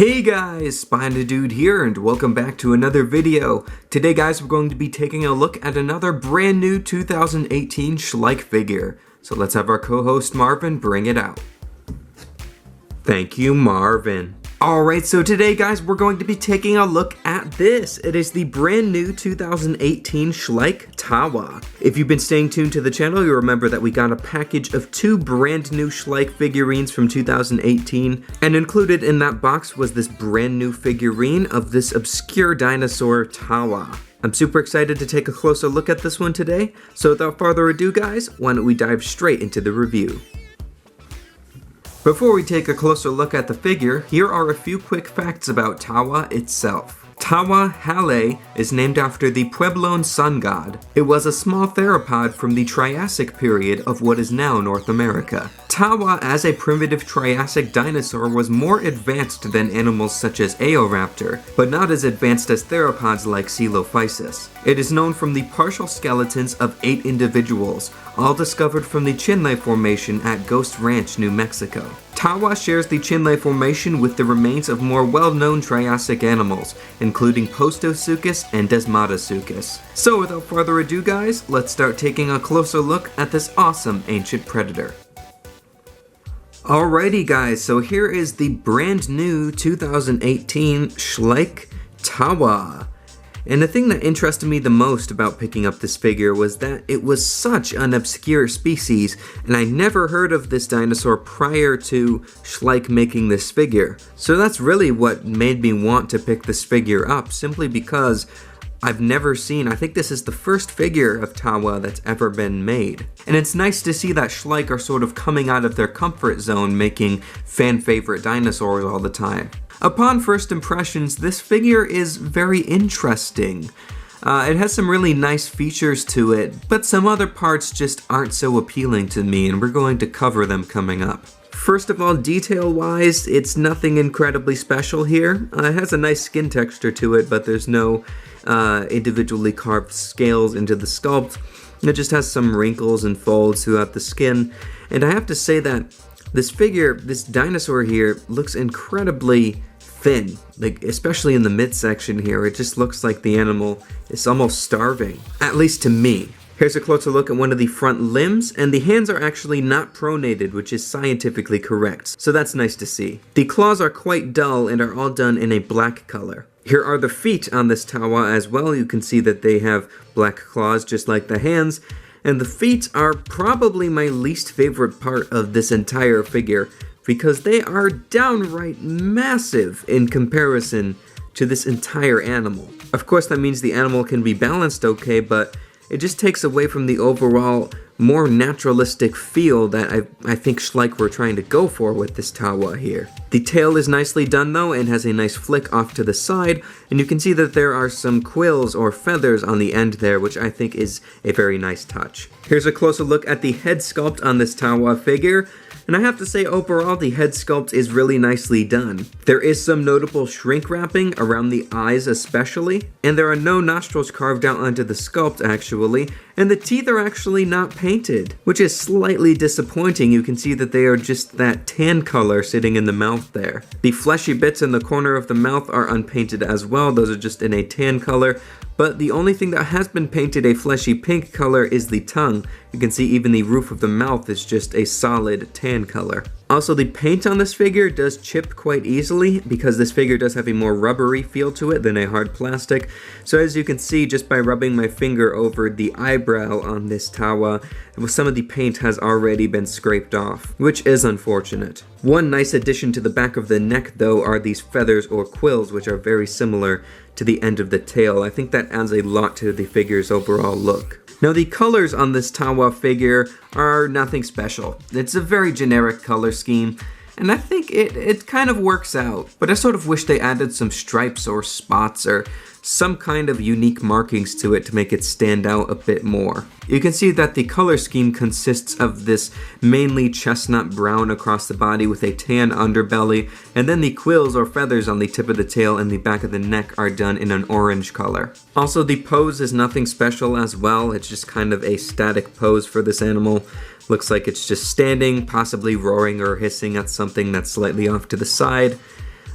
Hey guys, SpinoDude here and welcome back to another video. Today guys, we're going to be taking a look at another brand new 2018 Schleich figure. So let's have our co-host Marvin bring it out. Thank you, Marvin. Alright, so today guys, we're going to be taking a look at this. It is the brand new 2018 Schleich Tawa. If you've been staying tuned to the channel, you'll remember that we got a package of two brand new Schleich figurines from 2018, and included in that box was this brand new figurine of this obscure dinosaur Tawa. I'm super excited to take a closer look at this one today, so without further ado guys, why don't we dive straight into the review. Before we take a closer look at the figure, here are a few quick facts about Tawa itself. Tawa Hale is named after the Puebloan sun god. It was a small theropod from the Triassic period of what is now North America. Tawa as a primitive Triassic dinosaur was more advanced than animals such as Eoraptor, but not as advanced as theropods like Coelophysis. It is known from the partial skeletons of 8 individuals, all discovered from the Chinle Formation at Ghost Ranch, New Mexico. Tawa shares the Chinle Formation with the remains of more well-known Triassic animals, including Postosuchus and Desmatosuchus. So without further ado guys, let's start taking a closer look at this awesome ancient predator. Alrighty guys, so here is the brand new 2018 Schleich Tawa. And the thing that interested me the most about picking up this figure was that it was such an obscure species, and I never heard of this dinosaur prior to Schleich making this figure. So that's really what made me want to pick this figure up, simply because I've never seen, I think this is the first figure of Tawa that's ever been made. And it's nice to see that Schleich are sort of coming out of their comfort zone making fan favorite dinosaurs all the time. Upon first impressions, this figure is very interesting. It has some really nice features to it, but some other parts just aren't so appealing to me, and we're going to cover them coming up. First of all, detail-wise, it's nothing incredibly special here. It has a nice skin texture to it, but there's no individually carved scales into the sculpt. It just has some wrinkles and folds throughout the skin, and I have to say that this figure, this dinosaur here, looks incredibly thin, like especially in the midsection here. It just looks like the animal is almost starving, at least to me. Here's a closer look at one of the front limbs, and the hands are actually not pronated, which is scientifically correct, so that's nice to see. The claws are quite dull and are all done in a black color. Here are the feet on this Tawa as well. You can see that they have black claws just like the hands, and the feet are probably my least favorite part of this entire figure, because they are downright massive in comparison to this entire animal. Of course that means the animal can be balanced okay, but it just takes away from the overall more naturalistic feel that I think Schleich were trying to go for with this Tawa here. The tail is nicely done though and has a nice flick off to the side, and you can see that there are some quills or feathers on the end there, which I think is a very nice touch. Here's a closer look at the head sculpt on this Tawa figure. And I have to say overall the head sculpt is really nicely done. There is some notable shrink wrapping around the eyes especially, and there are no nostrils carved out onto the sculpt actually, and the teeth are actually not painted, which is slightly disappointing. You can see that they are just that tan color sitting in the mouth there. The fleshy bits in the corner of the mouth are unpainted as well, those are just in a tan color. But the only thing that has been painted a fleshy pink color is the tongue. You can see even the roof of the mouth is just a solid tan color. Also, the paint on this figure does chip quite easily because this figure does have a more rubbery feel to it than a hard plastic. So as you can see, just by rubbing my finger over the eyebrow on this Tawa, some of the paint has already been scraped off, which is unfortunate. One nice addition to the back of the neck though are these feathers or quills, which are very similar to the end of the tail. I think that adds a lot to the figure's overall look. Now the colors on this Tawa figure are nothing special. It's a very generic color scheme, and I think it kind of works out, but I sort of wish they added some stripes or spots or some kind of unique markings to it to make it stand out a bit more. You can see that the color scheme consists of this mainly chestnut brown across the body with a tan underbelly, and then the quills or feathers on the tip of the tail and the back of the neck are done in an orange color. Also, the pose is nothing special as well. It's just kind of a static pose for this animal. Looks like it's just standing, possibly roaring or hissing at something that's slightly off to the side.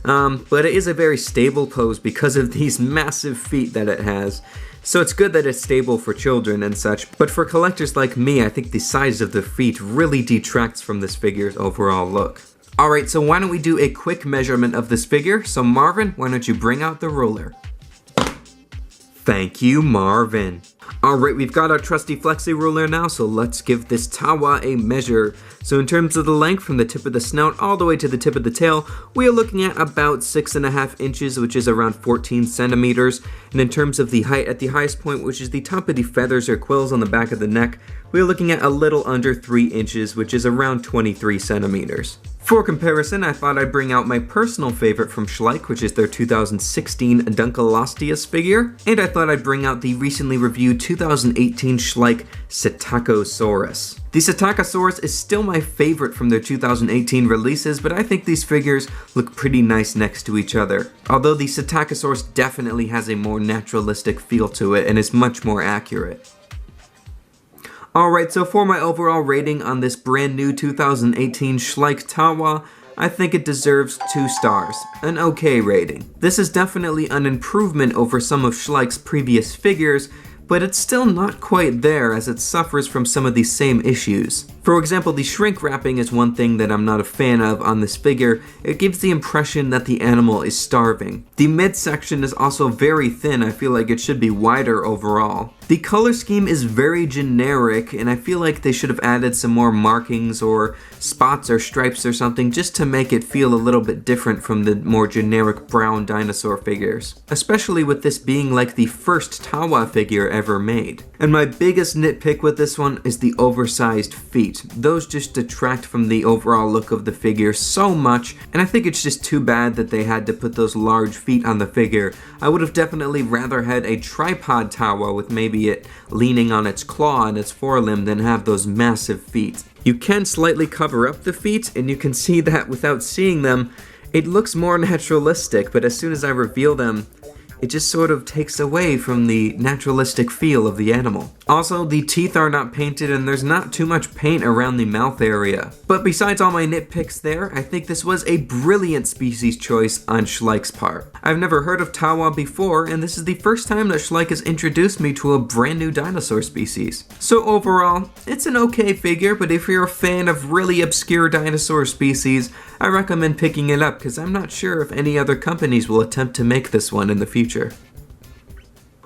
but it is a very stable pose because of these massive feet that it has. So it's good that it's stable for children and such, but for collectors like me, I think the size of the feet really detracts from this figure's overall look. Alright, so why don't we do a quick measurement of this figure? So Marvin, why don't you bring out the ruler? Thank you, Marvin. Alright, we've got our trusty flexi ruler now, so let's give this Tawa a measure. So in terms of the length from the tip of the snout all the way to the tip of the tail, we are looking at about 6.5 inches, which is around 14 centimeters. And in terms of the height at the highest point, which is the top of the feathers or quills on the back of the neck, we are looking at a little under 3 inches, which is around 23 centimeters. For comparison, I thought I'd bring out my personal favorite from Schleich, which is their 2016 Dunkleosteus figure, and I thought I'd bring out the recently reviewed 2018 Schleich Psittacosaurus. The Psittacosaurus is still my favorite from their 2018 releases, but I think these figures look pretty nice next to each other. Although the Psittacosaurus definitely has a more naturalistic feel to it and is much more accurate. Alright, so for my overall rating on this brand new 2018 Schleich Tawa, I think it deserves 2 stars, an okay rating. This is definitely an improvement over some of Schleich's previous figures, but it's still not quite there as it suffers from some of these same issues. For example, the shrink wrapping is one thing that I'm not a fan of on this figure. It gives the impression that the animal is starving. The midsection is also very thin. I feel like it should be wider overall. The color scheme is very generic, and I feel like they should have added some more markings or spots or stripes or something just to make it feel a little bit different from the more generic brown dinosaur figures. Especially with this being like the first Tawa figure ever made. And my biggest nitpick with this one is the oversized feet. Those just detract from the overall look of the figure so much, and I think it's just too bad that they had to put those large feet on the figure. I would have definitely rather had a tripod Tawa with maybe it leaning on its claw and its forelimb than have those massive feet. You can slightly cover up the feet, and you can see that without seeing them, it looks more naturalistic, but as soon as I reveal them, it just sort of takes away from the naturalistic feel of the animal. Also, the teeth are not painted and there's not too much paint around the mouth area. But besides all my nitpicks there, I think this was a brilliant species choice on Schleich's part. I've never heard of Tawa before, and this is the first time that Schleich has introduced me to a brand new dinosaur species. So overall, it's an okay figure, but if you're a fan of really obscure dinosaur species, I recommend picking it up because I'm not sure if any other companies will attempt to make this one in the future.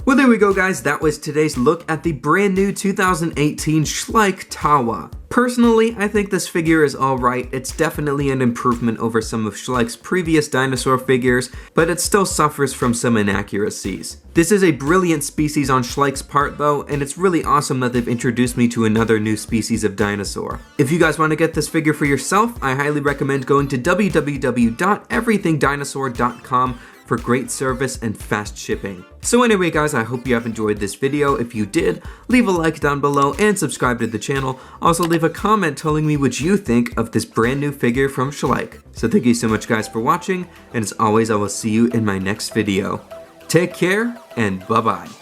Well, there we go, guys. That was today's look at the brand new 2018 Schleich Tawa. Personally, I think this figure is alright. It's definitely an improvement over some of Schleich's previous dinosaur figures, but it still suffers from some inaccuracies. This is a brilliant species on Schleich's part though, and it's really awesome that they've introduced me to another new species of dinosaur. If you guys want to get this figure for yourself, I highly recommend going to www.everythingdinosaur.com for great service and fast shipping. So anyway guys, I hope you have enjoyed this video. If you did, leave a like down below and subscribe to the channel. Also leave a comment telling me what you think of this brand new figure from Schleich. So thank you so much guys for watching, and as always I will see you in my next video. Take care and bye bye.